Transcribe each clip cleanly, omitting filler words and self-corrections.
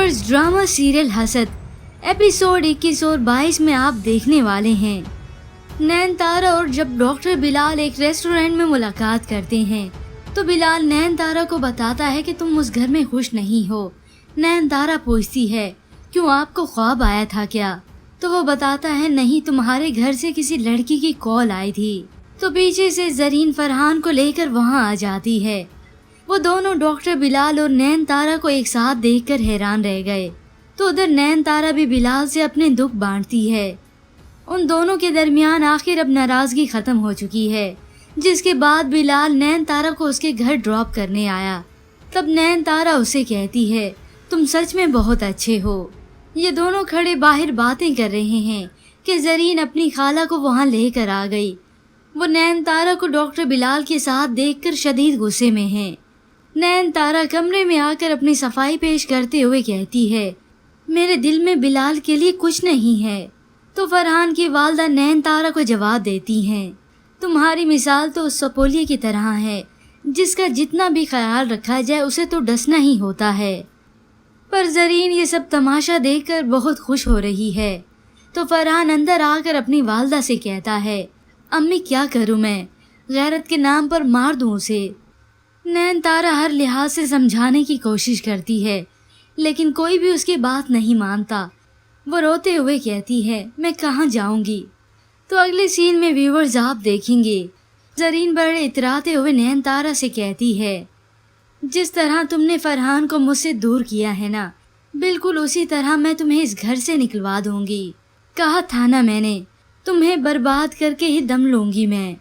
Viewers, drama serial हसद episode 21 और 22 में आप देखने वाले हैं नयनतारा और जब डॉक्टर बिलाल एक रेस्टोरेंट में मुलाकात करते हैं तो बिलाल नयनतारा को बताता है कि तुम उस घर में खुश नहीं हो। नयनतारा पूछती है, क्यों, आपको ख्वाब आया था क्या? तो वो बताता है, नहीं, तुम्हारे घर से किसी लड़की की कॉल आई थी। तो पीछे से जरीन फरहान को लेकर वहाँ आ जाती है। वो दोनों डॉक्टर बिलाल और नयनतारा को एक साथ देखकर हैरान रह गए। तो उधर नयनतारा भी बिलाल से अपने दुख बांटती है। उन दोनों के दरमियान आखिर अब नाराजगी खत्म हो चुकी है, जिसके बाद बिलाल नयनतारा को उसके घर ड्रॉप करने आया। तब नयनतारा उसे कहती है, तुम सच में बहुत अच्छे हो। ये दोनों खड़े बाहर बातें कर रहे हैं कि जरीन अपनी खाला को वहाँ लेकर आ गई। वो नयनतारा को डॉक्टर बिलाल के साथ देखकर शदीद गुस्से में है। नयनतारा कमरे में आकर अपनी सफाई पेश करते हुए कहती है, मेरे दिल में बिलाल के लिए कुछ नहीं है। तो फरहान की वालदा नयनतारा को जवाब देती हैं, तुम्हारी मिसाल तो उस सपोलिये की तरह है जिसका जितना भी ख्याल रखा जाए उसे तो डसना ही होता है। पर जरीन ये सब तमाशा देखकर बहुत खुश हो रही है। तो फरहान अंदर आकर अपनी वालदा से कहता है, अम्मी क्या करूं मैं, गैरत के नाम पर मार दूं उसे। नयनतारा हर लिहाज से समझाने की कोशिश करती है लेकिन कोई भी उसकी बात नहीं मानता। वो रोते हुए कहती है, मैं कहाँ जाऊंगी। तो अगले सीन में व्यूअर्स आप देखेंगे जरीन बड़े इतराते हुए नयनतारा से कहती है, जिस तरह तुमने फरहान को मुझसे दूर किया है ना, बिल्कुल उसी तरह मैं तुम्हें इस घर से निकलवा दूंगी। कहा था ना मैंने, तुम्हें बर्बाद करके ही दम लूंगी मैं।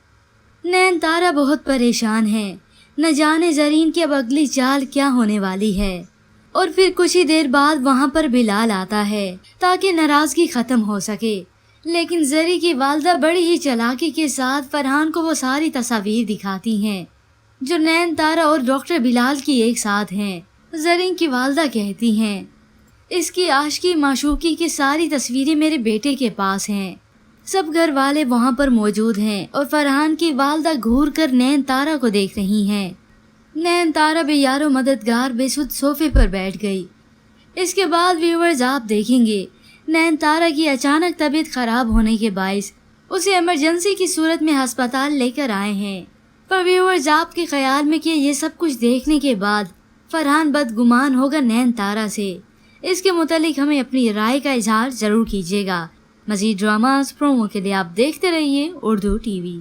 नयनतारा बहुत परेशान है, न जाने जरीन की अब अगली चाल क्या होने वाली है। और फिर कुछ ही देर बाद वहाँ पर बिलाल आता है ताकि नाराजगी खत्म हो सके। लेकिन जरी की वालदा बड़ी ही चालाकी के साथ फरहान को वो सारी तस्वीर दिखाती हैं जो नयनतारा और डॉक्टर बिलाल की एक साथ हैं। जरीन की वालदा कहती हैं, इसकी आशिकी माशूकी की सारी तस्वीरें मेरे बेटे के पास हैं। सब घर वाले वहाँ पर मौजूद हैं और फरहान की वालदा घूर कर नयनतारा को देख रही हैं। नयनतारा बेयारो मददगार बेसुध सोफे पर बैठ गई। इसके बाद व्यूअर्स आप देखेंगे नयनतारा की अचानक तबीयत खराब होने के बायस उसे इमरजेंसी की सूरत में अस्पताल लेकर आए हैं। पर व्यूअर्स आपके ख्याल में कि ये सब कुछ देखने के बाद फरहान बदगुमान होगा नयनतारा से? इसके मुतालिक हमें अपनी राय का इजहार जरूर कीजिएगा। मज़ीद ड्रामास प्रोमो के लिए आप देखते रहिए उर्दू टीवी।